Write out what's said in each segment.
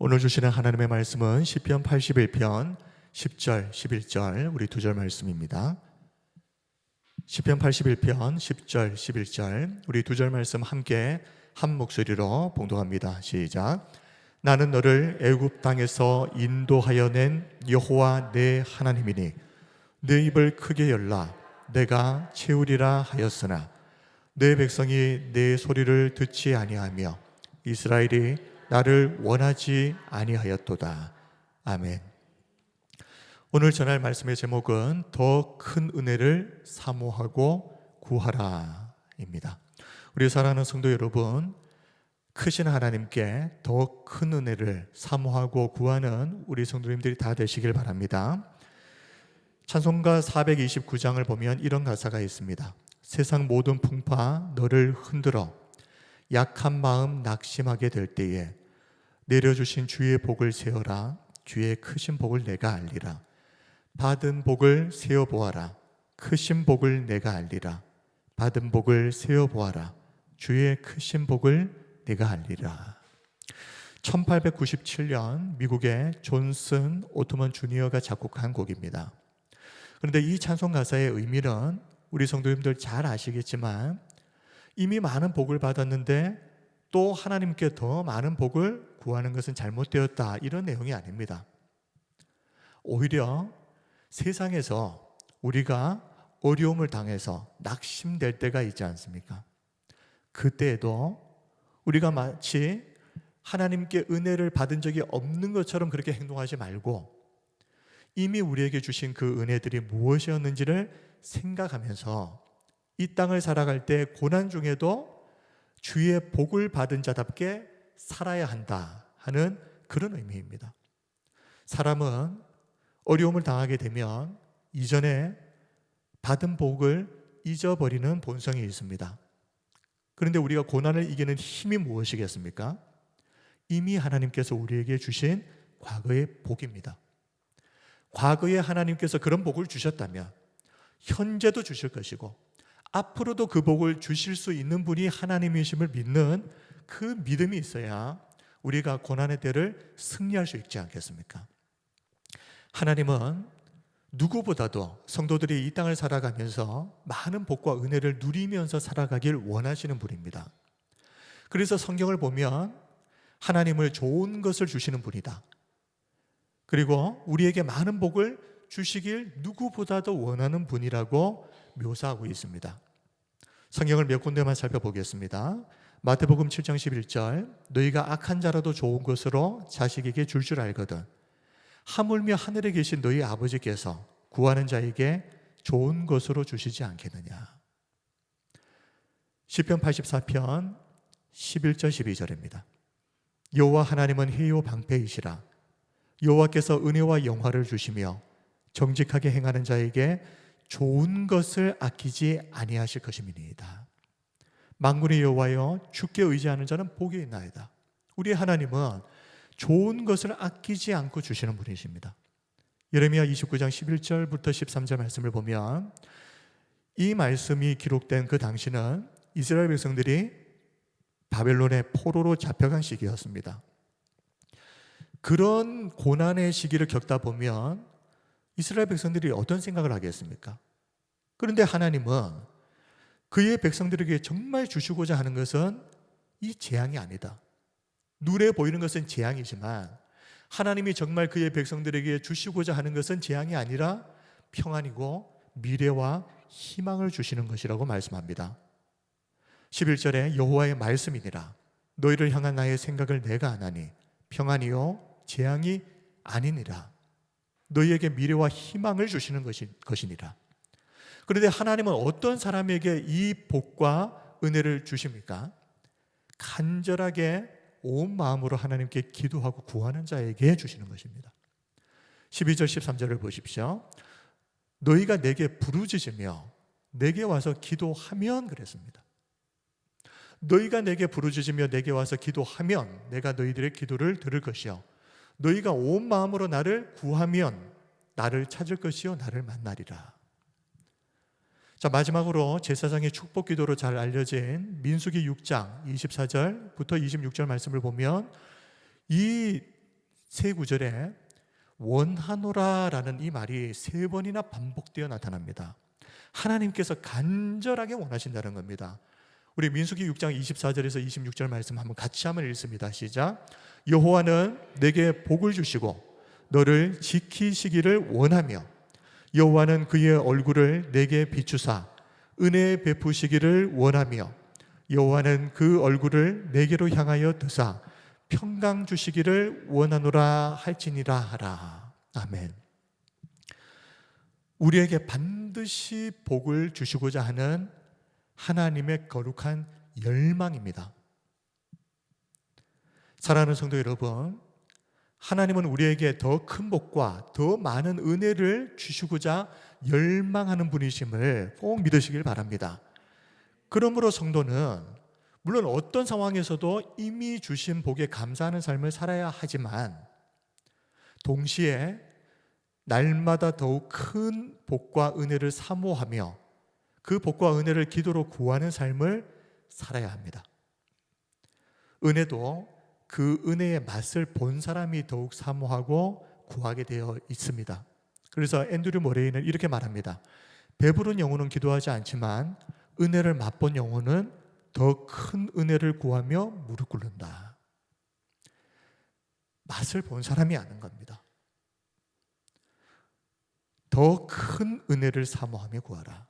오늘 주시는 하나님의 말씀은 시편 81편 10절, 11절 우리 두 절 말씀입니다. 시편 81편 10절, 11절 우리 두 절 말씀 함께 한 목소리로 봉독합니다. 시작. 나는 너를 애굽 땅에서 인도하여 낸 여호와 내 하나님이니 내 입을 크게 열라 내가 채우리라 하였으나 내 백성이 내 소리를 듣지 아니하며 이스라엘이 나를 원하지 아니하였도다. 아멘. 오늘 전할 말씀의 제목은 더 큰 은혜를 사모하고 구하라입니다. 우리 사랑하는 성도 여러분, 크신 하나님께 더 큰 은혜를 사모하고 구하는 우리 성도님들이 다 되시길 바랍니다. 찬송가 429장을 보면 이런 가사가 있습니다. 세상 모든 풍파 너를 흔들어 약한 마음 낙심하게 될 때에 내려주신 주의 복을 세어라. 주의 크신 복을 내가 알리라. 받은 복을 세어보아라. 크신 복을 내가 알리라. 받은 복을 세어보아라. 주의 크신 복을 내가 알리라. 1897년 미국의 존슨 오토먼 주니어가 작곡한 곡입니다. 그런데 이 찬송 가사의 의미는 우리 성도님들 잘 아시겠지만 이미 많은 복을 받았는데 또 하나님께 더 많은 복을 구하는 것은 잘못되었다, 이런 내용이 아닙니다. 오히려 세상에서 우리가 어려움을 당해서 낙심될 때가 있지 않습니까? 그때에도 우리가 마치 하나님께 은혜를 받은 적이 없는 것처럼 그렇게 행동하지 말고 이미 우리에게 주신 그 은혜들이 무엇이었는지를 생각하면서 이 땅을 살아갈 때 고난 중에도 주의 복을 받은 자답게 살아야 한다 하는 그런 의미입니다. 사람은 어려움을 당하게 되면 이전에 받은 복을 잊어버리는 본성이 있습니다. 그런데 우리가 고난을 이기는 힘이 무엇이겠습니까? 이미 하나님께서 우리에게 주신 과거의 복입니다. 과거에 하나님께서 그런 복을 주셨다면 현재도 주실 것이고 앞으로도 그 복을 주실 수 있는 분이 하나님이심을 믿는 그 믿음이 있어야 우리가 고난의 때를 승리할 수 있지 않겠습니까? 하나님은 누구보다도 성도들이 이 땅을 살아가면서 많은 복과 은혜를 누리면서 살아가길 원하시는 분입니다. 그래서 성경을 보면 하나님을 좋은 것을 주시는 분이다. 그리고 우리에게 많은 복을 주시길 누구보다도 원하는 분이라고 묘사하고 있습니다. 성경을 몇 군데만 살펴보겠습니다. 마태복음 7장 11절 너희가 악한 자라도 좋은 것으로 자식에게 줄 알거든 하물며 하늘에 계신 너희 아버지께서 구하는 자에게 좋은 것으로 주시지 않겠느냐. 시편 84편 11절 12절입니다. 여호와 하나님은 해요 방패이시라. 여호와께서 은혜와 영화를 주시며 정직하게 행하는 자에게 좋은 것을 아끼지 아니하실 것임이니이다. 만군의 여호와여 주께 의지하는 자는 복이 있나이다. 우리 하나님은 좋은 것을 아끼지 않고 주시는 분이십니다. 예레미야 29장 11절부터 13절 말씀을 보면 이 말씀이 기록된 그 당시는 이스라엘 백성들이 바벨론의 포로로 잡혀간 시기였습니다. 그런 고난의 시기를 겪다 보면 이스라엘 백성들이 어떤 생각을 하겠습니까? 그런데 하나님은 그의 백성들에게 정말 주시고자 하는 것은 이 재앙이 아니다. 눈에 보이는 것은 재앙이지만 하나님이 정말 그의 백성들에게 주시고자 하는 것은 재앙이 아니라 평안이고 미래와 희망을 주시는 것이라고 말씀합니다. 11절에 여호와의 말씀이니라. 너희를 향한 나의 생각을 내가 아나니 평안이요 재앙이 아니니라. 너희에게 미래와 희망을 주시는 것이니라. 그런데 하나님은 어떤 사람에게 이 복과 은혜를 주십니까? 간절하게 온 마음으로 하나님께 기도하고 구하는 자에게 주시는 것입니다. 12절 13절을 보십시오. 너희가 내게 부르짖으며 내게 와서 기도하면 그랬습니다. 너희가 내게 부르짖으며 내게 와서 기도하면 내가 너희들의 기도를 들을 것이요 너희가 온 마음으로 나를 구하면 나를 찾을 것이요 나를 만나리라. 자, 마지막으로 제사장의 축복 기도로 잘 알려진 민수기 6장 24절부터 26절 말씀을 보면 이 세 구절에 원하노라라는 이 말이 세 번이나 반복되어 나타납니다. 하나님께서 간절하게 원하신다는 겁니다. 우리 민수기 6장 24절에서 26절 말씀 같이 한번 읽습니다. 시작. 여호와는 내게 복을 주시고 너를 지키시기를 원하며 여호와는 그의 얼굴을 내게 비추사 은혜 베푸시기를 원하며 여호와는 그 얼굴을 내게로 향하여 드사 평강 주시기를 원하노라 할지니라 하라. 아멘. 우리에게 반드시 복을 주시고자 하는 하나님의 거룩한 열망입니다. 사랑하는 성도 여러분, 하나님은 우리에게 더 큰 복과 더 많은 은혜를 주시고자 열망하는 분이심을 꼭 믿으시길 바랍니다. 그러므로 성도는 물론 어떤 상황에서도 이미 주신 복에 감사하는 삶을 살아야 하지만 동시에 날마다 더욱 큰 복과 은혜를 사모하며 그 복과 은혜를 기도로 구하는 삶을 살아야 합니다. 은혜도 그 은혜의 맛을 본 사람이 더욱 사모하고 구하게 되어 있습니다. 그래서 앤드류 모레이는 이렇게 말합니다. 배부른 영혼은 기도하지 않지만 은혜를 맛본 영혼은 더 큰 은혜를 구하며 무릎 꿇는다. 맛을 본 사람이 아는 겁니다. 더 큰 은혜를 사모하며 구하라.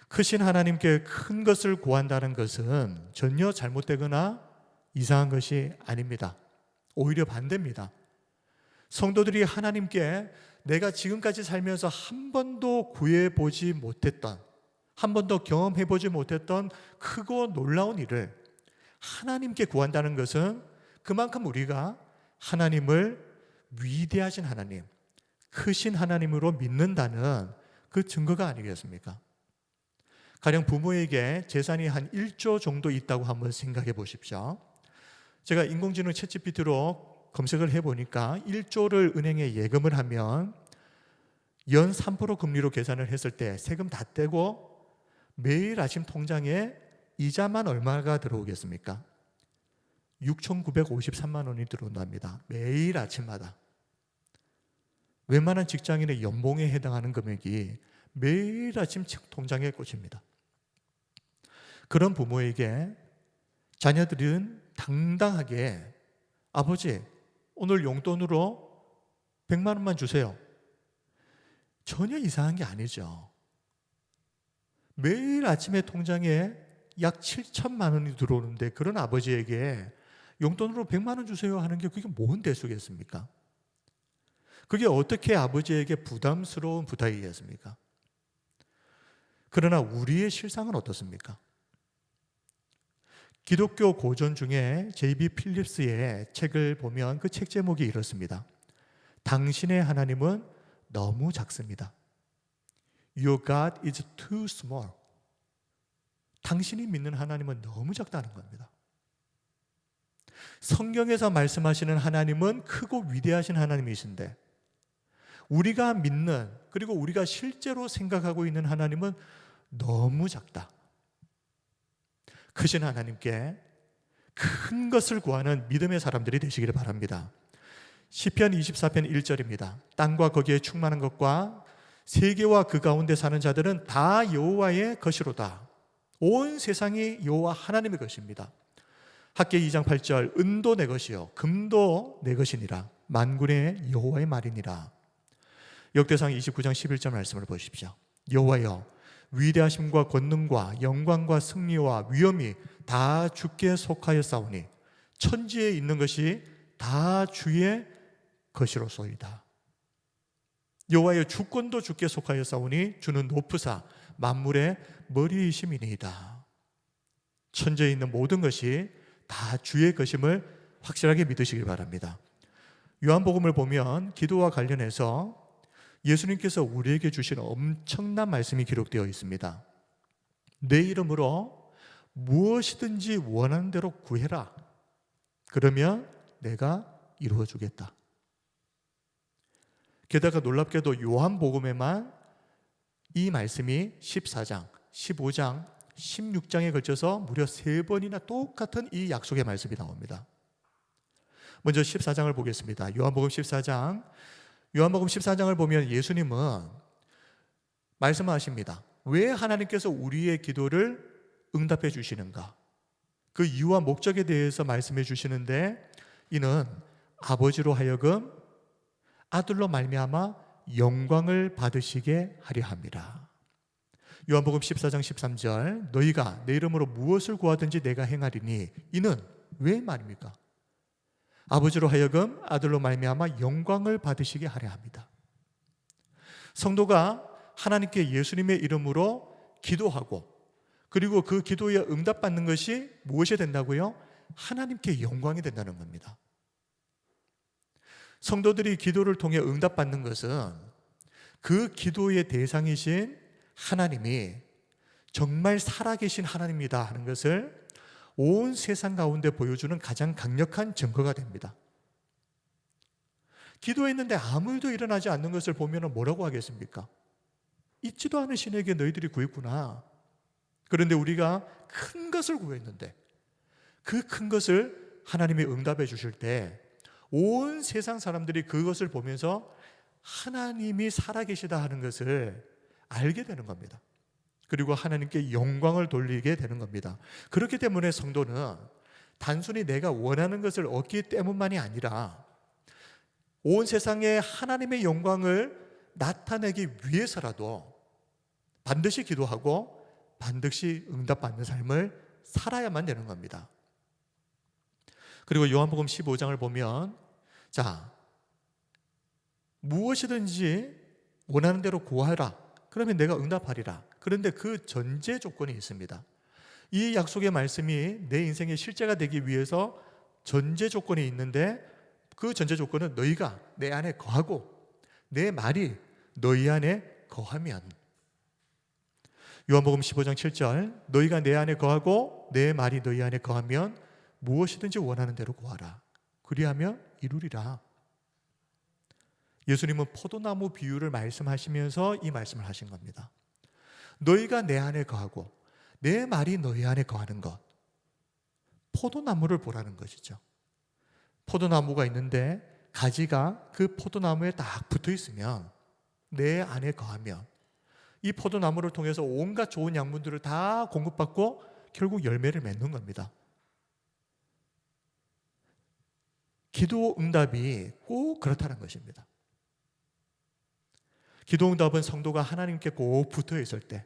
크신 하나님께 큰 것을 구한다는 것은 전혀 잘못되거나 이상한 것이 아닙니다. 오히려 반대입니다. 성도들이 하나님께 내가 지금까지 살면서 한 번도 구해보지 못했던, 한 번도 경험해보지 못했던 크고 놀라운 일을 하나님께 구한다는 것은 그만큼 우리가 하나님을 위대하신 하나님, 크신 하나님으로 믿는다는 그 증거가 아니겠습니까? 가령 부모에게 재산이 한 1조 정도 있다고 한번 생각해 보십시오. 제가 인공지능 챗GPT로 검색을 해보니까 1조를 은행에 예금을 하면 연 3% 금리로 계산을 했을 때 세금 다 떼고 매일 아침 통장에 이자만 얼마가 들어오겠습니까? 6,953만 원이 들어온답니다. 매일 아침마다. 웬만한 직장인의 연봉에 해당하는 금액이 매일 아침 통장에 꽂힙니다. 그런 부모에게 자녀들은 당당하게 아버지 오늘 용돈으로 100만 원만 주세요. 전혀 이상한 게 아니죠. 매일 아침에 통장에 약 7천만 원이 들어오는데 그런 아버지에게 용돈으로 100만 원 주세요 하는 게 그게 뭔 대수겠습니까? 그게 어떻게 아버지에게 부담스러운 부탁이겠습니까? 그러나 우리의 실상은 어떻습니까? 기독교 고전 중에 J.B. 필립스의 책을 보면 그 책 제목이 이렇습니다. 당신의 하나님은 너무 작습니다. Your God is too small. 당신이 믿는 하나님은 너무 작다는 겁니다. 성경에서 말씀하시는 하나님은 크고 위대하신 하나님이신데 우리가 믿는 그리고 우리가 실제로 생각하고 있는 하나님은 너무 작다. 크신 하나님께 큰 것을 구하는 믿음의 사람들이 되시기를 바랍니다. 시편 24편 1절입니다. 땅과 거기에 충만한 것과 세계와 그 가운데 사는 자들은 다 여호와의 것이로다. 온 세상이 여호와 하나님의 것입니다. 학개 2장 8절 은도 내 것이요 금도 내 것이니라. 만군의 여호와의 말이니라. 역대상 29장 11절 말씀을 보십시오. 여호와여 위대하심과 권능과 영광과 승리와 위엄이 다 주께 속하였사오니 천지에 있는 것이 다 주의 것이로소이다. 여호와여 주권도 주께 속하였사오니 주는 높으사 만물의 머리이심이니이다. 천지에 있는 모든 것이 다 주의 것임을 확실하게 믿으시길 바랍니다. 요한복음을 보면 기도와 관련해서 예수님께서 우리에게 주신 엄청난 말씀이 기록되어 있습니다. 내 이름으로 무엇이든지 원하는 대로 구해라. 그러면 내가 이루어 주겠다. 게다가 놀랍게도 요한복음에만 이 말씀이 14장, 15장, 16장에 걸쳐서 무려 3번이나 똑같은 이 약속의 말씀이 나옵니다. 먼저 14장을 보겠습니다. 요한복음 14장. 요한복음 14장을 보면 예수님은 말씀하십니다. 왜 하나님께서 우리의 기도를 응답해 주시는가? 그 이유와 목적에 대해서 말씀해 주시는데, 이는 아버지로 하여금 아들로 말미암아 영광을 받으시게 하려 함이라. 요한복음 14장 13절, 너희가 내 이름으로 무엇을 구하든지 내가 행하리니, 이는 왜 말입니까? 아버지로 하여금 아들로 말미암아 영광을 받으시게 하려 합니다. 성도가 하나님께 예수님의 이름으로 기도하고, 그리고 그 기도에 응답받는 것이 무엇이 된다고요? 하나님께 영광이 된다는 겁니다. 성도들이 기도를 통해 응답받는 것은 그 기도의 대상이신 하나님이 정말 살아계신 하나님이다 하는 것을 온 세상 가운데 보여주는 가장 강력한 증거가 됩니다. 기도했는데 아무 일도 일어나지 않는 것을 보면 뭐라고 하겠습니까? 있지도 않은 신에게 너희들이 구했구나. 그런데 우리가 큰 것을 구했는데 그 큰 것을 하나님이 응답해 주실 때 온 세상 사람들이 그것을 보면서 하나님이 살아계시다 하는 것을 알게 되는 겁니다. 그리고 하나님께 영광을 돌리게 되는 겁니다. 그렇기 때문에 성도는 단순히 내가 원하는 것을 얻기 때문만이 아니라 온 세상에 하나님의 영광을 나타내기 위해서라도 반드시 기도하고 반드시 응답받는 삶을 살아야만 되는 겁니다. 그리고 요한복음 15장을 보면, 자, 무엇이든지 원하는 대로 구하라. 그러면 내가 응답하리라. 그런데 그 전제 조건이 있습니다. 이 약속의 말씀이 내 인생의 실제가 되기 위해서 전제 조건이 있는데, 그 전제 조건은 너희가 내 안에 거하고 내 말이 너희 안에 거하면. 요한복음 15장 7절, 너희가 내 안에 거하고 내 말이 너희 안에 거하면 무엇이든지 원하는 대로 구하라. 그리하면 이루리라. 예수님은 포도나무 비유를 말씀하시면서 이 말씀을 하신 겁니다. 너희가 내 안에 거하고 내 말이 너희 안에 거하는 것, 포도나무를 보라는 것이죠. 포도나무가 있는데 가지가 그 포도나무에 딱 붙어 있으면, 내 안에 거하면 이 포도나무를 통해서 온갖 좋은 양분들을 다 공급받고 결국 열매를 맺는 겁니다. 기도 응답이 꼭 그렇다는 것입니다. 기도 응답은 성도가 하나님께 꼭 붙어 있을 때,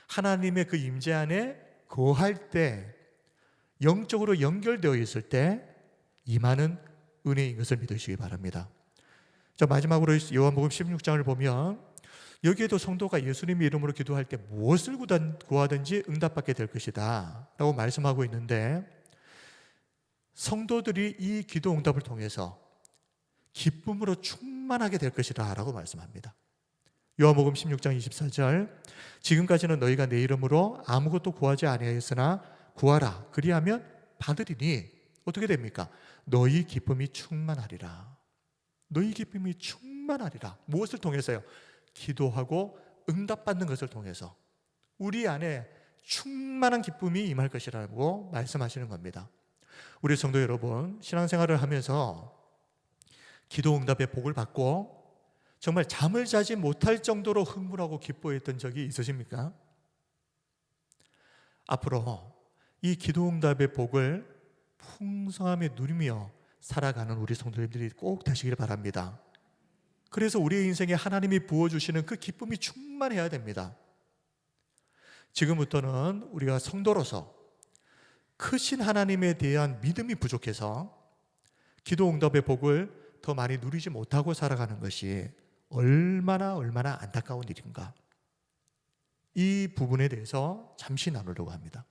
하나님의 그 임재 안에 거할 때, 영적으로 연결되어 있을 때 임하는 은혜인 것을 믿으시기 바랍니다. 자, 마지막으로 요한복음 16장을 보면 여기에도 성도가 예수님의 이름으로 기도할 때 무엇을 구하든지 응답받게 될 것이다 라고 말씀하고 있는데, 성도들이 이 기도 응답을 통해서 기쁨으로 충만하게 될 것이다 라고 말씀합니다. 요한복음 16장 24절, 지금까지는 너희가 내 이름으로 아무것도 구하지 아니하였으나 구하라. 그리하면 받으리니 어떻게 됩니까? 너희 기쁨이 충만하리라. 너희 기쁨이 충만하리라. 무엇을 통해서요? 기도하고 응답받는 것을 통해서 우리 안에 충만한 기쁨이 임할 것이라고 말씀하시는 겁니다. 우리 성도 여러분, 신앙생활을 하면서 기도 응답의 복을 받고 정말 잠을 자지 못할 정도로 흥분하고 기뻐했던 적이 있으십니까? 앞으로 이 기도 응답의 복을 풍성하게 누리며 살아가는 우리 성도님들이 꼭 되시길 바랍니다. 그래서 우리의 인생에 하나님이 부어주시는 그 기쁨이 충만해야 됩니다. 지금부터는 우리가 성도로서 크신 하나님에 대한 믿음이 부족해서 기도 응답의 복을 더 많이 누리지 못하고 살아가는 것이 얼마나 안타까운 일인가. 이 부분에 대해서 잠시 나누려고 합니다.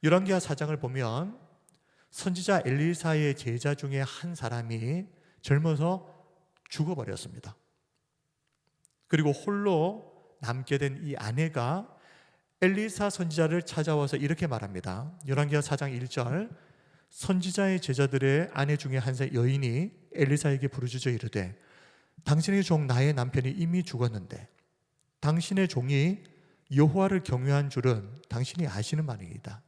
열왕기하 4장을 보면 선지자 엘리사의 제자 중에 한 사람이 젊어서 죽어버렸습니다. 그리고 홀로 남게 된 이 아내가 엘리사 선지자를 찾아와서 이렇게 말합니다. 열왕기하 4장 1절, 선지자의 제자들의 아내 중에 한 여인이 엘리사에게 부르짖어 이르되 당신의 종 나의 남편이 이미 죽었는데 당신의 종이 여호와를 경외한 줄은 당신이 아시는 바니이다.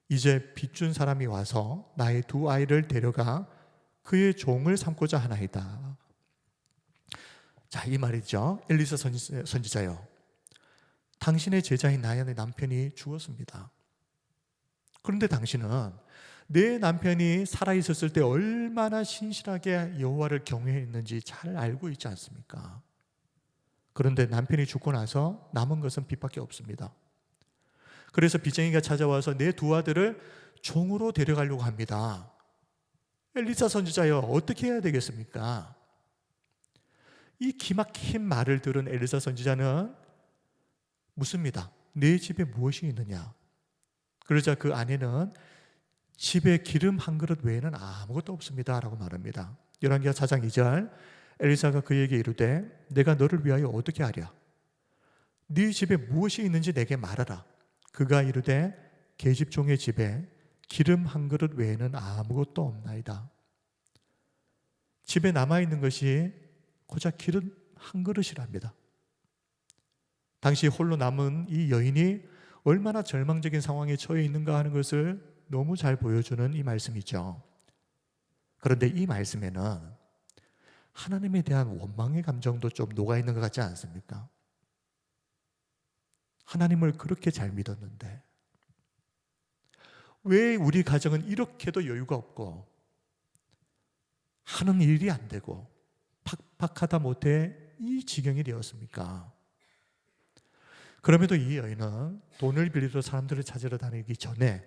이제 빚준 사람이 와서 나의 두 아이를 데려가 그의 종을 삼고자 하나이다. 자, 이 말이죠. 엘리사 선지자요, 당신의 제자인 나의 남편이 죽었습니다. 그런데 당신은 내 남편이 살아있었을 때 얼마나 신실하게 여호와를 경외했는지 잘 알고 있지 않습니까? 그런데 남편이 죽고 나서 남은 것은 빚밖에 없습니다. 그래서 빚쟁이가 찾아와서 내 두 아들을 종으로 데려가려고 합니다. 엘리사 선지자여, 어떻게 해야 되겠습니까? 이 기막힌 말을 들은 엘리사 선지자는 묻습니다. 내 집에 무엇이 있느냐? 그러자 그 아내는 집에 기름 한 그릇 외에는 아무것도 없습니다 라고 말합니다. 열왕기하 4장 2절, 엘리사가 그에게 이르되 내가 너를 위하여 어떻게 하랴? 네 집에 무엇이 있는지 내게 말하라. 그가 이르되 계집종의 집에 기름 한 그릇 외에는 아무것도 없나이다. 집에 남아있는 것이 고작 기름 한 그릇이랍니다. 당시 홀로 남은 이 여인이 얼마나 절망적인 상황에 처해 있는가 하는 것을 너무 잘 보여주는 이 말씀이죠. 그런데 이 말씀에는 하나님에 대한 원망의 감정도 좀 녹아있는 것 같지 않습니까? 하나님을 그렇게 잘 믿었는데 왜 우리 가정은 이렇게도 여유가 없고 하는 일이 안 되고 팍팍하다 못해 이 지경이 되었습니까? 그럼에도 이 여인은 돈을 빌리러 사람들을 찾으러 다니기 전에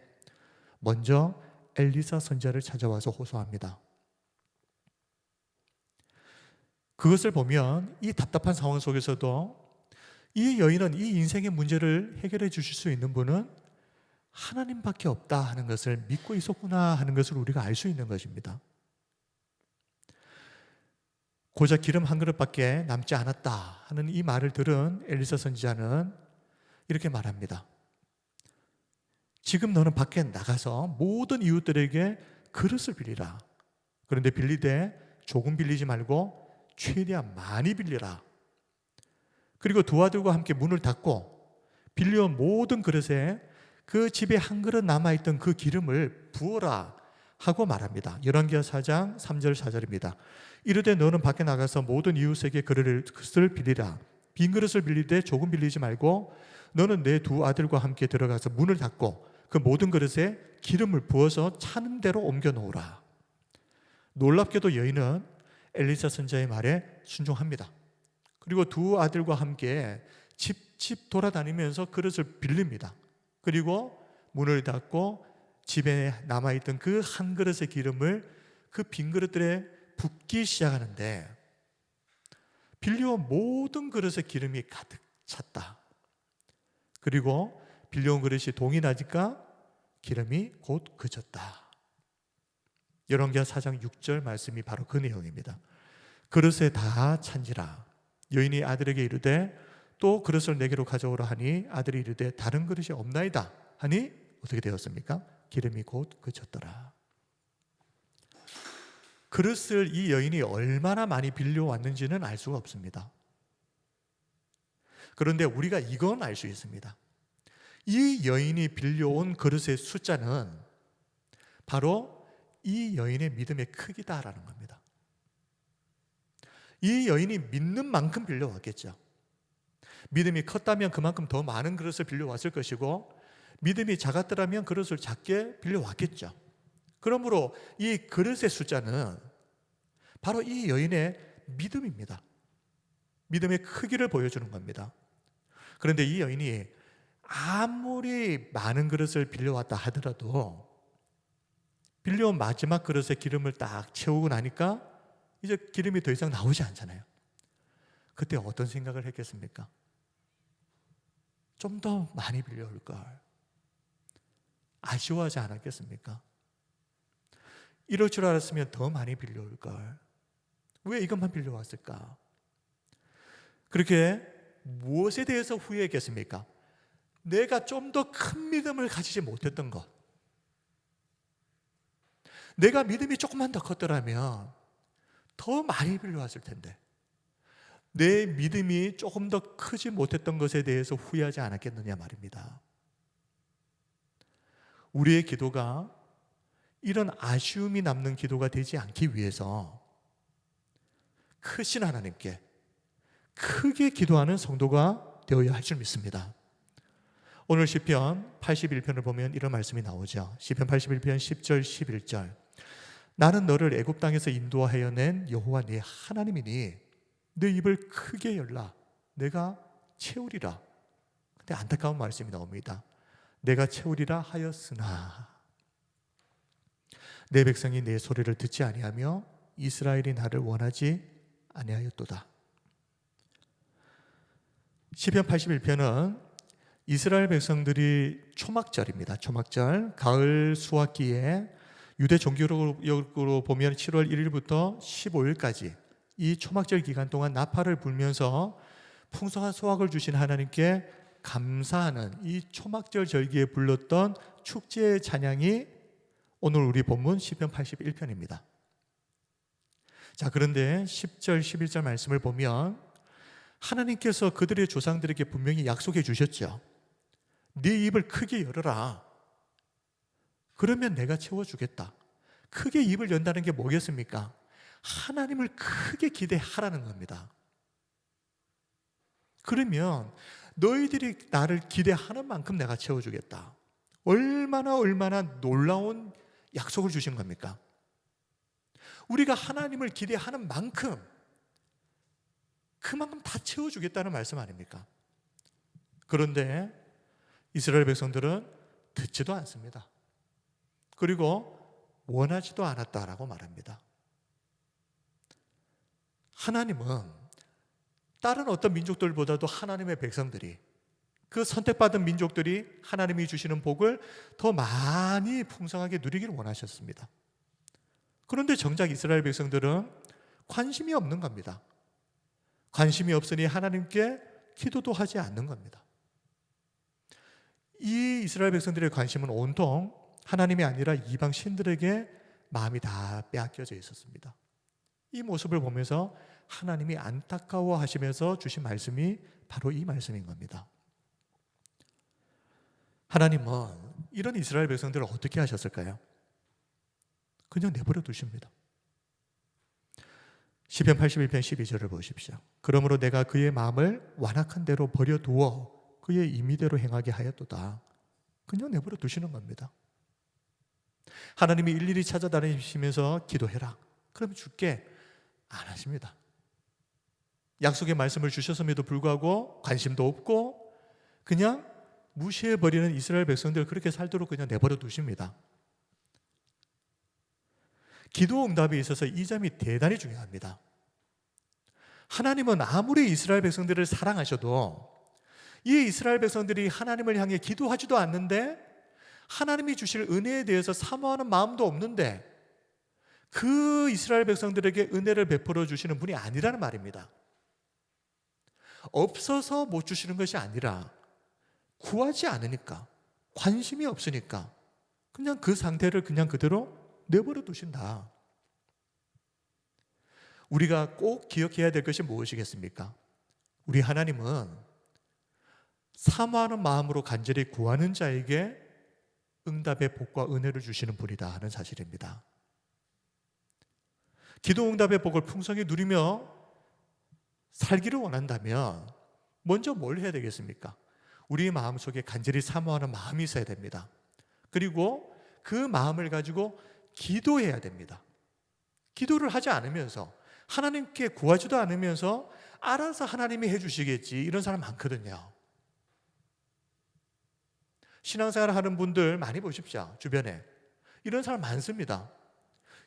먼저 엘리사 선지자를 찾아와서 호소합니다. 그것을 보면 이 답답한 상황 속에서도 이 여인은 이 인생의 문제를 해결해 주실 수 있는 분은 하나님밖에 없다 하는 것을 믿고 있었구나 하는 것을 우리가 알 수 있는 것입니다. 고작 기름 한 그릇밖에 남지 않았다 하는 이 말을 들은 엘리사 선지자는 이렇게 말합니다. 지금 너는 밖에 나가서 모든 이웃들에게 그릇을 빌리라. 그런데 빌리되 조금 빌리지 말고 최대한 많이 빌리라. 그리고 두 아들과 함께 문을 닫고 빌려온 모든 그릇에 그 집에 한 그릇 남아있던 그 기름을 부어라 하고 말합니다. 열왕기하 4장 3절 4절입니다. 이르되 너는 밖에 나가서 모든 이웃에게 그릇을 빌리라. 빈 그릇을 빌리되 조금 빌리지 말고 너는 내 두 아들과 함께 들어가서 문을 닫고 그 모든 그릇에 기름을 부어서 차는 대로 옮겨 놓으라. 놀랍게도 여인은 엘리사 선지자의 말에 순종합니다. 그리고 두 아들과 함께 집집 돌아다니면서 그릇을 빌립니다. 그리고 문을 닫고 집에 남아있던 그 한 그릇의 기름을 그 빈 그릇들에 붓기 시작하는데 빌려온 모든 그릇에 기름이 가득 찼다. 그리고 빌려온 그릇이 동이 나니까 기름이 곧 그쳤다. 열왕기하 4장 6절 말씀이 바로 그 내용입니다. 그릇에 다 찬지라. 여인이 아들에게 이르되 또 그릇을 내게로 가져오라 하니 아들이 이르되 다른 그릇이 없나이다 하니 어떻게 되었습니까? 기름이 곧 그쳤더라. 그릇을 이 여인이 얼마나 많이 빌려왔는지는 알 수가 없습니다. 그런데 우리가 이건 알 수 있습니다. 이 여인이 빌려온 그릇의 숫자는 바로 이 여인의 믿음의 크기다라는 겁니다. 이 여인이 믿는 만큼 빌려왔겠죠. 믿음이 컸다면 그만큼 더 많은 그릇을 빌려왔을 것이고 믿음이 작았더라면 그릇을 작게 빌려왔겠죠. 그러므로 이 그릇의 숫자는 바로 이 여인의 믿음입니다. 믿음의 크기를 보여주는 겁니다. 그런데 이 여인이 아무리 많은 그릇을 빌려왔다 하더라도 빌려온 마지막 그릇에 기름을 딱 채우고 나니까 이제 기름이 더 이상 나오지 않잖아요. 그때 어떤 생각을 했겠습니까? 좀 더 많이 빌려올 걸. 아쉬워하지 않았겠습니까? 이럴 줄 알았으면 더 많이 빌려올 걸. 왜 이것만 빌려왔을까? 그렇게 무엇에 대해서 후회했겠습니까? 내가 좀 더 큰 믿음을 가지지 못했던 것. 내가 믿음이 조금만 더 컸더라면 더 많이 빌려왔을 텐데 내 믿음이 조금 더 크지 못했던 것에 대해서 후회하지 않았겠느냐 말입니다. 우리의 기도가 이런 아쉬움이 남는 기도가 되지 않기 위해서 크신 하나님께 크게 기도하는 성도가 되어야 할 줄 믿습니다. 오늘 시편 81편을 보면 이런 말씀이 나오죠. 시편 81편 10절 11절. 나는 너를 애굽 땅에서 인도하여 낸 여호와 네 하나님이니 내 입을 크게 열라 내가 채우리라. 근데 안타까운 말씀이 나옵니다. 내가 채우리라 하였으나 내 백성이 내 소리를 듣지 아니하며 이스라엘이 나를 원하지 아니하였도다. 시편 81편은 이스라엘 백성들이 초막절입니다. 초막절, 가을 수확기에 유대 종교적으로 보면 7월 1일부터 15일까지 이 초막절 기간 동안 나팔을 불면서 풍성한 수확을 주신 하나님께 감사하는 이 초막절 절기에 불렀던 축제의 찬양이 오늘 우리 본문 시편 81편입니다. 자, 그런데 10절 11절 말씀을 보면 하나님께서 그들의 조상들에게 분명히 약속해 주셨죠. 네 입을 크게 열어라. 그러면 내가 채워주겠다. 크게 입을 연다는 게 뭐겠습니까? 하나님을 크게 기대하라는 겁니다. 그러면 너희들이 나를 기대하는 만큼 내가 채워주겠다. 얼마나 놀라운 약속을 주신 겁니까? 우리가 하나님을 기대하는 만큼 그만큼 다 채워주겠다는 말씀 아닙니까? 그런데 이스라엘 백성들은 듣지도 않습니다. 그리고 원하지도 않았다라고 말합니다. 하나님은 다른 어떤 민족들보다도 하나님의 백성들이, 그 선택받은 민족들이 하나님이 주시는 복을 더 많이 풍성하게 누리기를 원하셨습니다. 그런데 정작 이스라엘 백성들은 관심이 없는 겁니다. 관심이 없으니 하나님께 기도도 하지 않는 겁니다. 이 이스라엘 백성들의 관심은 온통 하나님이 아니라 이방 신들에게 마음이 다 빼앗겨져 있었습니다. 이 모습을 보면서 하나님이 안타까워하시면서 주신 말씀이 바로 이 말씀인 겁니다. 하나님은 이런 이스라엘 백성들을 어떻게 하셨을까요? 그냥 내버려 두십니다. 시편 81편 12절을 보십시오. 그러므로 내가 그의 마음을 완악한 대로 버려두어 그의 임의대로 행하게 하였도다. 그냥 내버려 두시는 겁니다. 하나님이 일일이 찾아다니시면서 기도해라. 그럼 줄게. 안 하십니다. 약속의 말씀을 주셨음에도 불구하고 관심도 없고 그냥 무시해버리는 이스라엘 백성들, 그렇게 살도록 그냥 내버려 두십니다. 기도 응답에 있어서 이 점이 대단히 중요합니다. 하나님은 아무리 이스라엘 백성들을 사랑하셔도 이 이스라엘 백성들이 하나님을 향해 기도하지도 않는데, 하나님이 주실 은혜에 대해서 사모하는 마음도 없는데 그 이스라엘 백성들에게 은혜를 베풀어 주시는 분이 아니라는 말입니다. 없어서 못 주시는 것이 아니라 구하지 않으니까, 관심이 없으니까 그냥 그 상태를 그냥 그대로 내버려 두신다. 우리가 꼭 기억해야 될 것이 무엇이겠습니까? 우리 하나님은 사모하는 마음으로 간절히 구하는 자에게 응답의 복과 은혜를 주시는 분이다 하는 사실입니다. 기도 응답의 복을 풍성히 누리며 살기를 원한다면 먼저 뭘 해야 되겠습니까? 우리 마음속에 간절히 사모하는 마음이 있어야 됩니다. 그리고 그 마음을 가지고 기도해야 됩니다. 기도를 하지 않으면서, 하나님께 구하지도 않으면서 알아서 하나님이 해주시겠지, 이런 사람 많거든요. 신앙생활 하는 분들 많이 보십시오. 주변에 이런 사람 많습니다.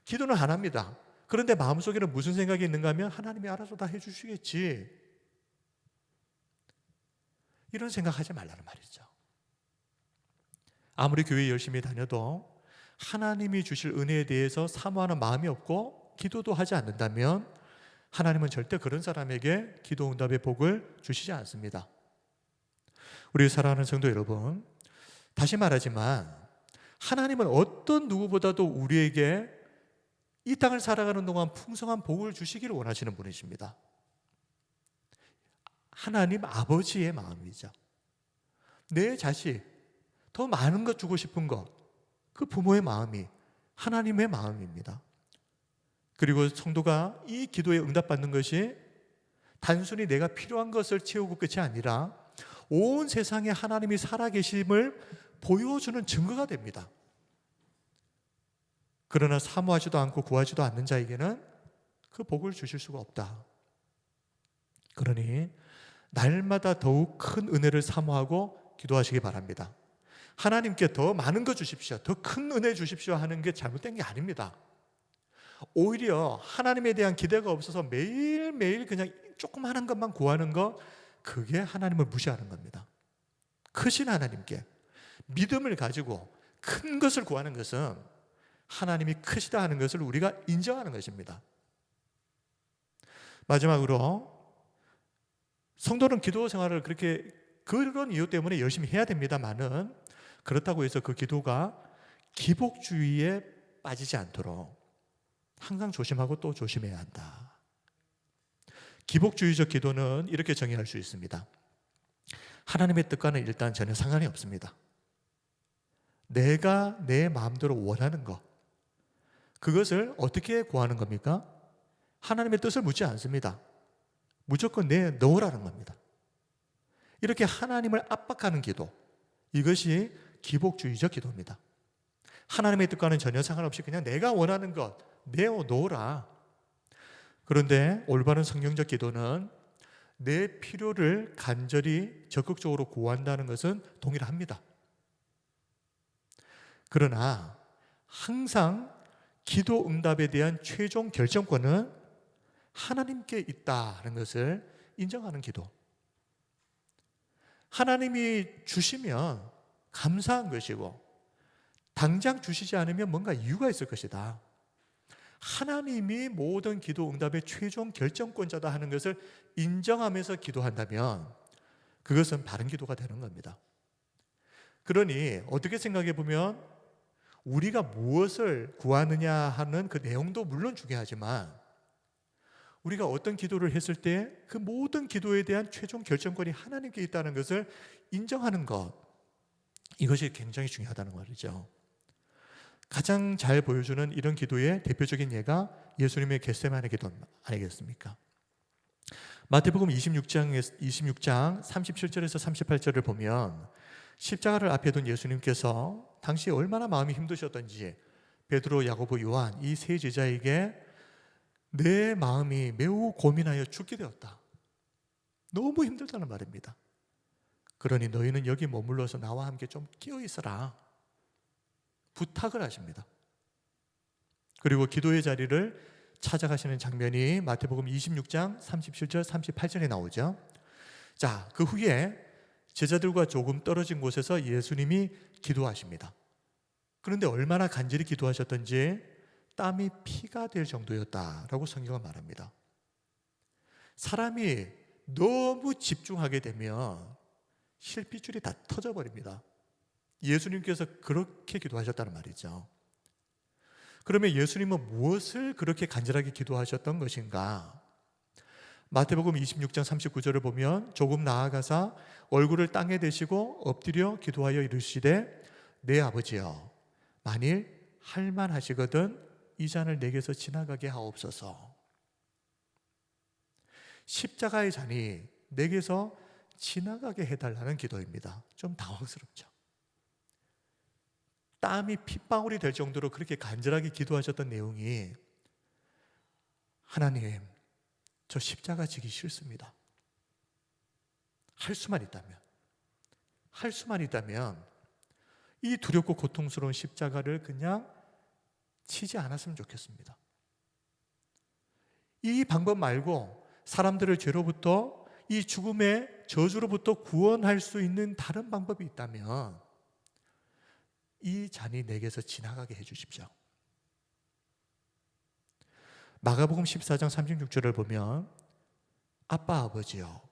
기도는 안 합니다. 그런데 마음속에는 무슨 생각이 있는가 하면 하나님이 알아서 다 해주시겠지, 이런 생각하지 말라는 말이죠. 아무리 교회 열심히 다녀도 하나님이 주실 은혜에 대해서 사모하는 마음이 없고 기도도 하지 않는다면 하나님은 절대 그런 사람에게 기도 응답의 복을 주시지 않습니다. 우리 사랑하는 성도 여러분, 다시 말하지만 하나님은 어떤 누구보다도 우리에게 이 땅을 살아가는 동안 풍성한 복을 주시기를 원하시는 분이십니다. 하나님 아버지의 마음이죠. 내 자식 더 많은 것 주고 싶은 것, 그 부모의 마음이 하나님의 마음입니다. 그리고 성도가 이 기도에 응답받는 것이 단순히 내가 필요한 것을 채우고 끝이 아니라 온 세상에 하나님이 살아계심을 보여주는 증거가 됩니다. 그러나 사모하지도 않고 구하지도 않는 자에게는 그 복을 주실 수가 없다. 그러니 날마다 더욱 큰 은혜를 사모하고 기도하시기 바랍니다. 하나님께 더 많은 거 주십시오, 더 큰 은혜 주십시오 하는 게 잘못된 게 아닙니다. 오히려 하나님에 대한 기대가 없어서 매일매일 그냥 조그마한 것만 구하는 거, 그게 하나님을 무시하는 겁니다. 크신 하나님께 믿음을 가지고 큰 것을 구하는 것은 하나님이 크시다 하는 것을 우리가 인정하는 것입니다. 마지막으로 성도는 기도 생활을 그렇게 그런 이유 때문에 열심히 해야 됩니다만은, 그렇다고 해서 그 기도가 기복주의에 빠지지 않도록 항상 조심하고 또 조심해야 한다. 기복주의적 기도는 이렇게 정의할 수 있습니다. 하나님의 뜻과는 일단 전혀 상관이 없습니다. 내가 내 마음대로 원하는 것, 그것을 어떻게 구하는 겁니까? 하나님의 뜻을 묻지 않습니다. 무조건 내 넣으라는 겁니다. 이렇게 하나님을 압박하는 기도, 이것이 기복주의적 기도입니다. 하나님의 뜻과는 전혀 상관없이 그냥 내가 원하는 것 내어 놓으라. 그런데 올바른 성경적 기도는 내 필요를 간절히 적극적으로 구한다는 것은 동일합니다. 그러나 항상 기도 응답에 대한 최종 결정권은 하나님께 있다는 것을 인정하는 기도. 하나님이 주시면 감사한 것이고, 당장 주시지 않으면 뭔가 이유가 있을 것이다. 하나님이 모든 기도 응답의 최종 결정권자다 하는 것을 인정하면서 기도한다면 그것은 바른 기도가 되는 겁니다. 그러니 어떻게 생각해 보면 우리가 무엇을 구하느냐 하는 그 내용도 물론 중요하지만, 우리가 어떤 기도를 했을 때 그 모든 기도에 대한 최종 결정권이 하나님께 있다는 것을 인정하는 것, 이것이 굉장히 중요하다는 말이죠. 가장 잘 보여주는 이런 기도의 대표적인 예가 예수님의 겟세마네 기도 아니겠습니까? 마태복음 26장 37절에서 38절을 보면 십자가를 앞에 둔 예수님께서 당시 얼마나 마음이 힘드셨던지 베드로, 야고보, 요한 이 세 제자에게 내 마음이 매우 고민하여 죽게 되었다, 너무 힘들다는 말입니다. 그러니 너희는 여기 머물러서 나와 함께 좀 끼어 있어라, 부탁을 하십니다. 그리고 기도의 자리를 찾아가시는 장면이 마태복음 26장 37절 38절에 나오죠. 자, 그 후에 제자들과 조금 떨어진 곳에서 예수님이 기도하십니다. 그런데 얼마나 간절히 기도하셨던지 땀이 피가 될 정도였다라고 성경은 말합니다. 사람이 너무 집중하게 되면 실핏줄이 다 터져버립니다. 예수님께서 그렇게 기도하셨다는 말이죠. 그러면 예수님은 무엇을 그렇게 간절하게 기도하셨던 것인가? 마태복음 26장 39절을 보면 조금 나아가사 얼굴을 땅에 대시고 엎드려 기도하여 이르시되 내 아버지여, 만일 할만하시거든 이 잔을 내게서 지나가게 하옵소서. 십자가의 잔이 내게서 지나가게 해달라는 기도입니다. 좀 당황스럽죠. 땀이 핏방울이 될 정도로 그렇게 간절하게 기도하셨던 내용이, 하나님, 저 십자가 지기 싫습니다. 할 수만 있다면 이 두렵고 고통스러운 십자가를 그냥 치지 않았으면 좋겠습니다. 이 방법 말고 사람들을 죄로부터, 이 죽음의 저주로부터 구원할 수 있는 다른 방법이 있다면 이 잔이 내게서 지나가게 해주십시오. 마가복음 14장 36절을 보면 아빠 아버지여,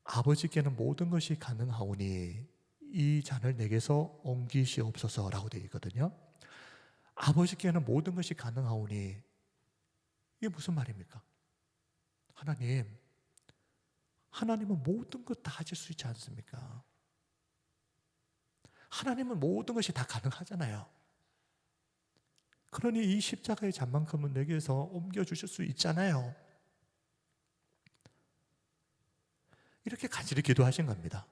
아버지께는 모든 것이 가능하오니 이 잔을 내게서 옮기시옵소서라고 되어 있거든요. 아버지께는 모든 것이 가능하오니, 이게 무슨 말입니까? 하나님은 모든 것 다 하실 수 있지 않습니까? 하나님은 모든 것이 다 가능하잖아요. 그러니 이 십자가의 잔만큼은 내게서 옮겨주실 수 있잖아요. 이렇게 간절히 기도하신 겁니다.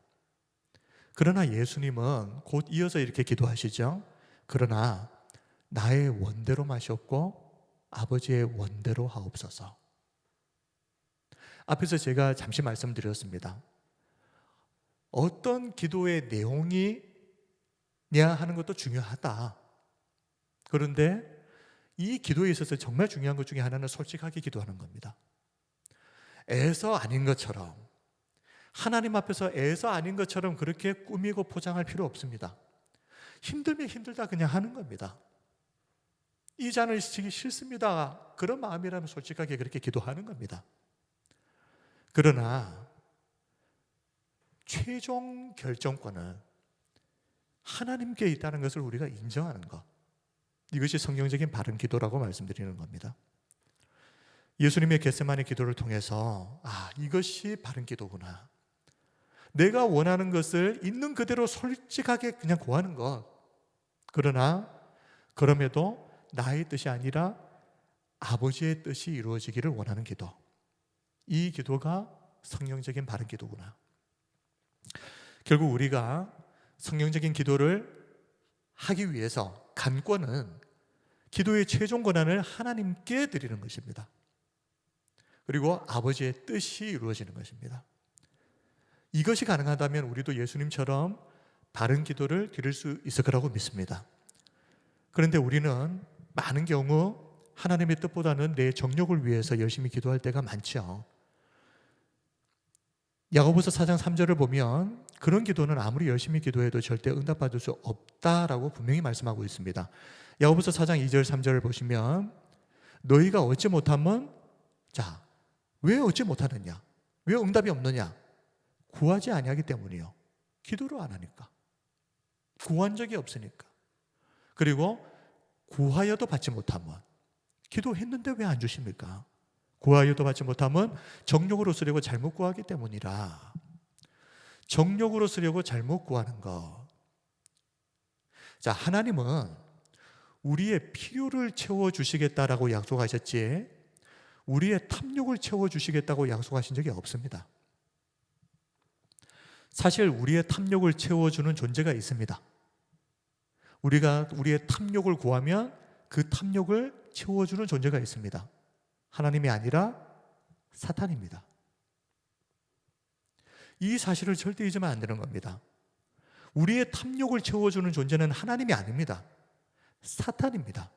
그러나 예수님은 곧 이어서 이렇게 기도하시죠. 그러나 나의 원대로 마시옵고 아버지의 원대로 하옵소서. 앞에서 제가 잠시 말씀드렸습니다. 어떤 기도의 내용이냐 하는 것도 중요하다. 그런데 이 기도에 있어서 정말 중요한 것 중에 하나는 솔직하게 기도하는 겁니다. 애서 아닌 것처럼, 하나님 앞에서 애서 아닌 것처럼 그렇게 꾸미고 포장할 필요 없습니다. 힘들면 힘들다 그냥 하는 겁니다. 이 잔을 지기 싫습니다. 그런 마음이라면 솔직하게 그렇게 기도하는 겁니다. 그러나 최종 결정권은 하나님께 있다는 것을 우리가 인정하는 것, 이것이 성경적인 바른 기도라고 말씀드리는 겁니다. 예수님의 겟세마네 기도를 통해서 이것이 바른 기도구나, 내가 원하는 것을 있는 그대로 솔직하게 그냥 구하는 것, 그러나 그럼에도 나의 뜻이 아니라 아버지의 뜻이 이루어지기를 원하는 기도, 이 기도가 성경적인 바른 기도구나. 결국 우리가 성경적인 기도를 하기 위해서 간권은 기도의 최종 권한을 하나님께 드리는 것입니다. 그리고 아버지의 뜻이 이루어지는 것입니다. 이것이 가능하다면 우리도 예수님처럼 바른 기도를 드릴 수 있을 거라고 믿습니다. 그런데 우리는 많은 경우 하나님의 뜻보다는 내 정욕을 위해서 열심히 기도할 때가 많죠. 야고보서 4장 3절을 보면 그런 기도는 아무리 열심히 기도해도 절대 응답받을 수 없다라고 분명히 말씀하고 있습니다. 야고보서 4장 2절 3절을 보시면 너희가 얻지 못하면, 왜 얻지 못하느냐? 왜 응답이 없느냐? 구하지 아니하기 때문이요. 기도를 안 하니까. 구한 적이 없으니까. 그리고 구하여도 받지 못하면, 기도했는데 왜 안 주십니까? 구하여도 받지 못하면 정욕으로 쓰려고 잘못 구하기 때문이라. 정욕으로 쓰려고 잘못 구하는 것. 하나님은 우리의 필요를 채워주시겠다라고 약속하셨지 우리의 탐욕을 채워주시겠다고 약속하신 적이 없습니다. 사실 우리의 탐욕을 채워주는 존재가 있습니다. 우리가 우리의 탐욕을 구하면 그 탐욕을 채워주는 존재가 있습니다. 하나님이 아니라 사탄입니다. 이 사실을 절대 잊으면 안 되는 겁니다. 우리의 탐욕을 채워주는 존재는 하나님이 아닙니다. 사탄입니다.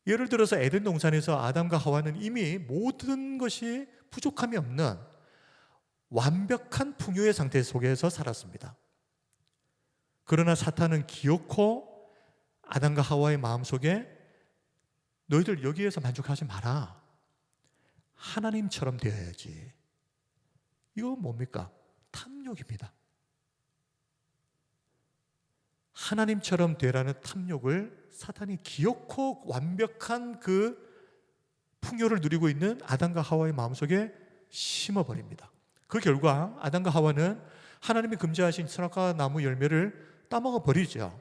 예를 들어서 에덴 동산에서 아담과 하와는 이미 모든 것이 부족함이 없는 완벽한 풍요의 상태 속에서 살았습니다. 그러나 사탄은 기어코 아담과 하와의 마음속에 너희들 여기에서 만족하지 마라. 하나님처럼 되어야지. 이건 뭡니까? 탐욕입니다. 하나님처럼 되라는 탐욕을 사탄이 기어코 완벽한 그 풍요를 누리고 있는 아담과 하와의 마음속에 심어버립니다. 그 결과 아담과 하와는 하나님이 금지하신 선악과 나무 열매를 따먹어 버리죠.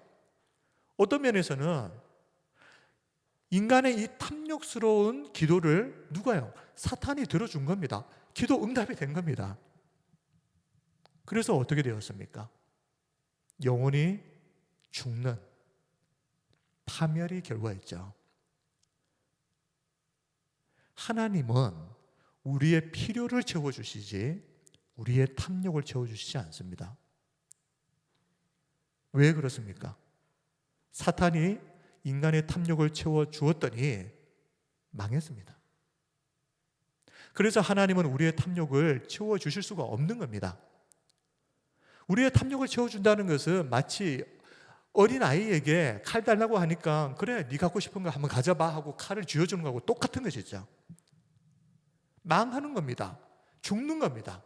어떤 면에서는 인간의 이 탐욕스러운 기도를 누가요? 사탄이 들어준 겁니다. 기도 응답이 된 겁니다. 그래서 어떻게 되었습니까? 영혼이 죽는 파멸이 결과였죠. 하나님은 우리의 필요를 채워주시지 우리의 탐욕을 채워주시지 않습니다. 왜 그렇습니까? 사탄이 인간의 탐욕을 채워주었더니 망했습니다. 그래서 하나님은 우리의 탐욕을 채워주실 수가 없는 겁니다. 우리의 탐욕을 채워준다는 것은 마치 어린아이에게 칼 달라고 하니까 그래 네 갖고 싶은 거 한번 가져봐 하고 칼을 쥐어주는 거하고 똑같은 것이죠. 망하는 겁니다. 죽는 겁니다.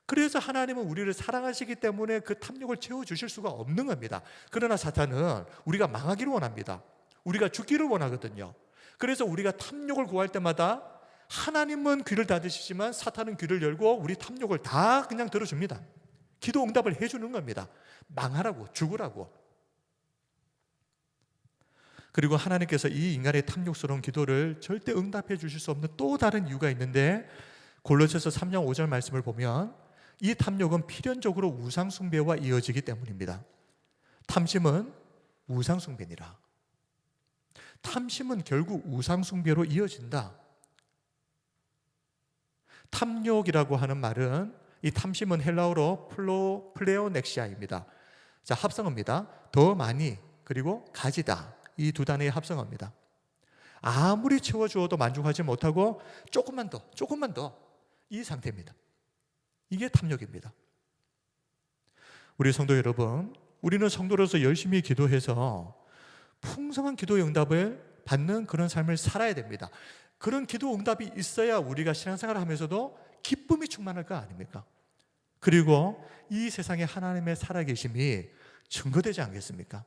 그래서 하나님은 우리를 사랑하시기 때문에 그 탐욕을 채워주실 수가 없는 겁니다. 그러나 사탄은 우리가 망하기를 원합니다. 우리가 죽기를 원하거든요. 그래서 우리가 탐욕을 구할 때마다 하나님은 귀를 닫으시지만 사탄은 귀를 열고 우리 탐욕을 다 그냥 들어줍니다. 기도 응답을 해주는 겁니다. 망하라고, 죽으라고. 그리고 하나님께서 이 인간의 탐욕스러운 기도를 절대 응답해 주실 수 없는 또 다른 이유가 있는데, 골로새서 3장 5절 말씀을 보면 이 탐욕은 필연적으로 우상 숭배와 이어지기 때문입니다. 탐심은 우상 숭배니라. 탐심은 결국 우상 숭배로 이어진다. 탐욕이라고 하는 말은, 이 탐심은 헬라어로 플레오넥시아입니다. 자, 합성어입니다. 더 많이 그리고 가지다, 이 두 단어의 합성어입니다. 아무리 채워주어도 만족하지 못하고 조금만 더 이 상태입니다. 이게 탐욕입니다. 우리 성도 여러분, 우리는 성도로서 열심히 기도해서 풍성한 기도의 응답을 받는 그런 삶을 살아야 됩니다. 그런 기도 응답이 있어야 우리가 신앙생활을 하면서도 기쁨이 충만할 거 아닙니까? 그리고 이 세상에 하나님의 살아계심이 증거되지 않겠습니까?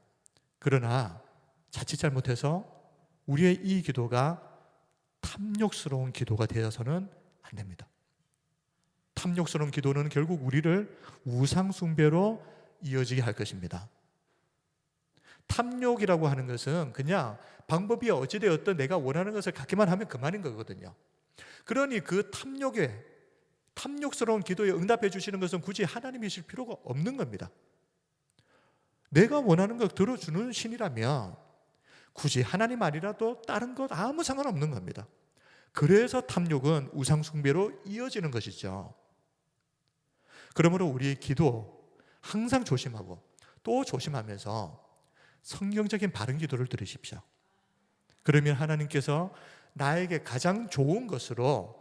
그러나 자칫 잘못해서 우리의 이 기도가 탐욕스러운 기도가 되어서는 안 됩니다. 탐욕스러운 기도는 결국 우리를 우상 숭배로 이어지게 할 것입니다. 탐욕이라고 하는 것은 그냥 방법이 어찌되었든 내가 원하는 것을 갖기만 하면 그만인 거거든요. 그러니 그 탐욕스러운 기도에 응답해 주시는 것은 굳이 하나님이실 필요가 없는 겁니다. 내가 원하는 것 들어주는 신이라면 굳이 하나님 아니라도 다른 것 아무 상관없는 겁니다. 그래서 탐욕은 우상 숭배로 이어지는 것이죠. 그러므로 우리의 기도 항상 조심하고 또 조심하면서 성경적인 바른 기도를 들으십시오. 그러면 하나님께서 나에게 가장 좋은 것으로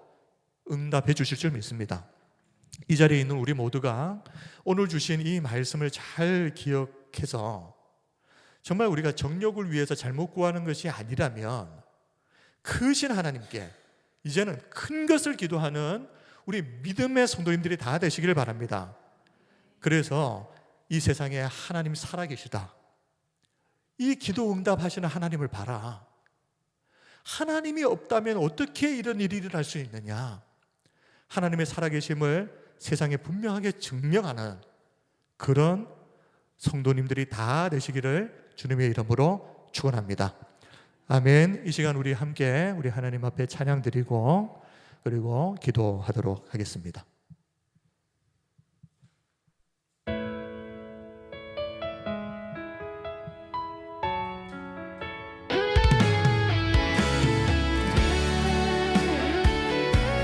응답해 주실 줄 믿습니다. 이 자리에 있는 우리 모두가 오늘 주신 이 말씀을 잘 기억해서 정말 우리가 정욕을 위해서 잘못 구하는 것이 아니라면 크신 하나님께 이제는 큰 것을 기도하는 우리 믿음의 성도님들이 다 되시기를 바랍니다. 그래서 이 세상에 하나님 살아계시다, 이 기도 응답하시는 하나님을 봐라. 하나님이 없다면 어떻게 이런 일이 일어날 수 있느냐? 하나님의 살아계심을 세상에 분명하게 증명하는 그런 성도님들이 다 되시기를 주님의 이름으로 축원합니다. 아멘. 이 시간 우리 함께 우리 하나님 앞에 찬양 드리고 그리고 기도하도록 하겠습니다.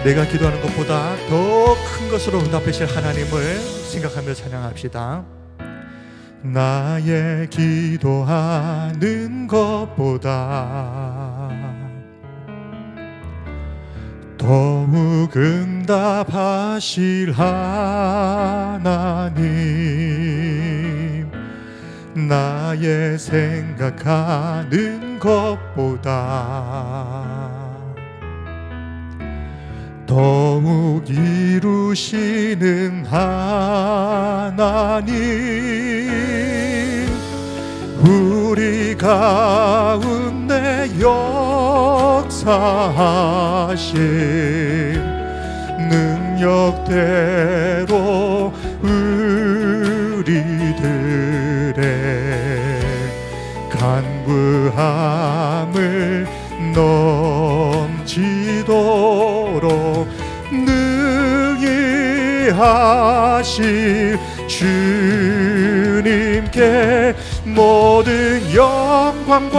내가 기도하는 것보다 더 큰 것으로 응답하실 하나님을 생각하며 찬양합시다. 나의 기도하는 것보다 더욱 응답하실 하나님, 나의 생각하는 것보다 더욱 이루시는 하나님, 우리 가운데 역사하신 능력대로 우리들의 간구함을 넘치도록 능히 하실 주님께 모든 영광과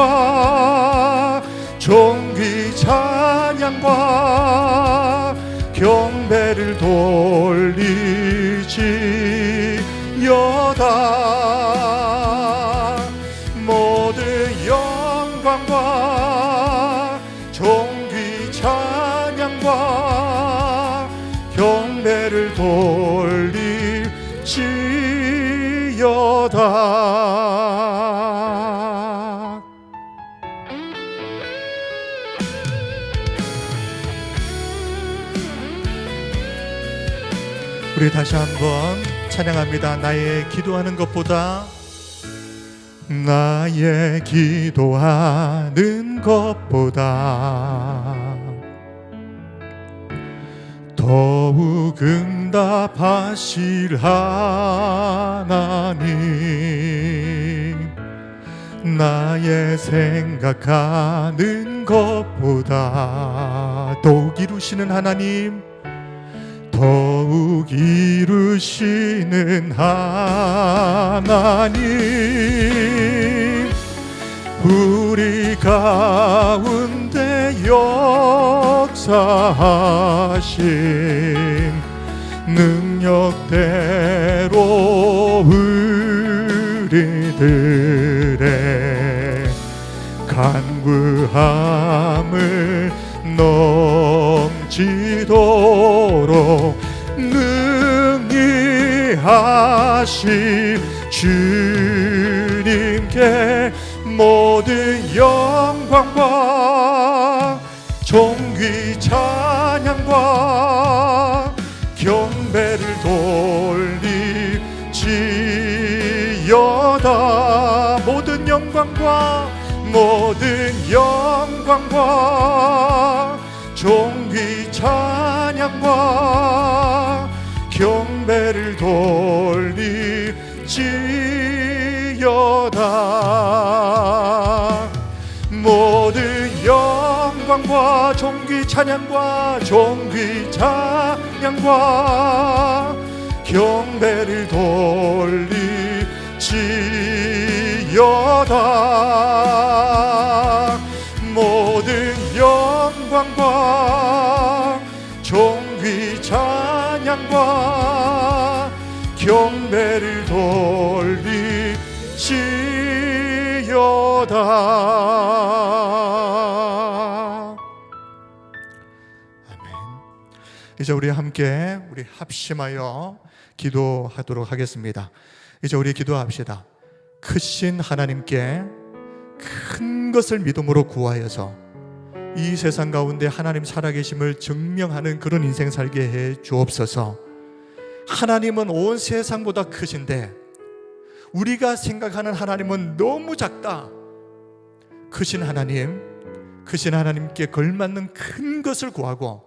존귀 찬양과 경배를 돌리지어다. 모든 영광과 존귀 찬양과 경배를 돌리지어다. 우리 다시 한번 찬양합니다. 나의 기도하는 것보다, 나의 기도하는 것보다 더욱 응답하실 하나님, 나의 생각하는 것보다 더욱 이루시는 하나님, 더욱 이루시는 하나님, 우리 가운데 역사하신 능력대로 우리들의 간구함을 넘치도록 능히 하심 주님께 모든 영광과 존귀 찬양과 경배를 돌리지어다. 모든 영광과 존귀 찬양과 경배를 돌리지어다. 모든 영광과 존귀 찬양과 경배를 돌리지어다. 모든 영광과 존귀 찬양과 경배를 돌리지어다. 아멘. 이제 우리 함께 합심하여 기도하도록 하겠습니다. 이제 우리 기도합시다. 크신 하나님께 큰 것을 믿음으로 구하여서 이 세상 가운데 하나님 살아계심을 증명하는 그런 인생 살게 해 주옵소서. 하나님은 온 세상보다 크신데 우리가 생각하는 하나님은 너무 작다. 크신 하나님께 걸맞는 큰 것을 구하고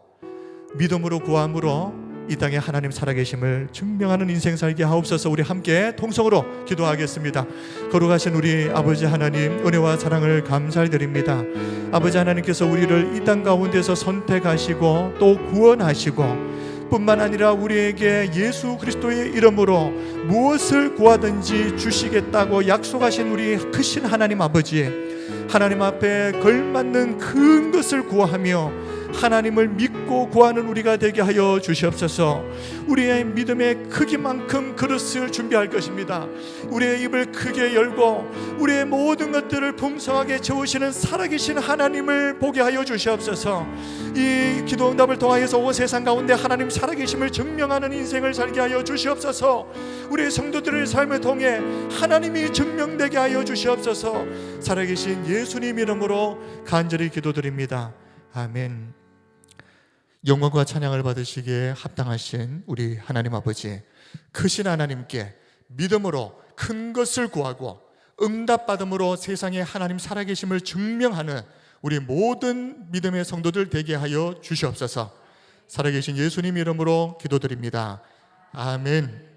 믿음으로 구함으로 이 땅에 하나님 살아계심을 증명하는 인생 살게 하옵소서. 우리 함께 통성으로 기도하겠습니다. 거룩하신 우리 아버지 하나님, 은혜와 사랑을 감사드립니다. 아버지 하나님께서 우리를 이 땅 가운데서 선택하시고 또 구원하시고 뿐만 아니라 우리에게 예수 그리스도의 이름으로 무엇을 구하든지 주시겠다고 약속하신 우리 크신 하나님 아버지, 하나님 앞에 걸맞는 큰 것을 구하며 하나님을 믿고 구하는 우리가 되게 하여 주시옵소서. 우리의 믿음의 크기만큼 그릇을 준비할 것입니다. 우리의 입을 크게 열고 우리의 모든 것들을 풍성하게 채우시는 살아계신 하나님을 보게 하여 주시옵소서. 이 기도 응답을 통하여서 온 세상 가운데 하나님 살아계심을 증명하는 인생을 살게 하여 주시옵소서. 우리의 성도들의 삶을 통해 하나님이 증명되게 하여 주시옵소서. 살아계신 예수님 이름으로 간절히 기도드립니다. 아멘. 영광과 찬양을 받으시기에 합당하신 우리 하나님 아버지, 크신 하나님께 믿음으로 큰 것을 구하고 응답받음으로 세상에 하나님 살아계심을 증명하는 우리 모든 믿음의 성도들 되게 하여 주시옵소서. 살아계신 예수님 이름으로 기도드립니다. 아멘.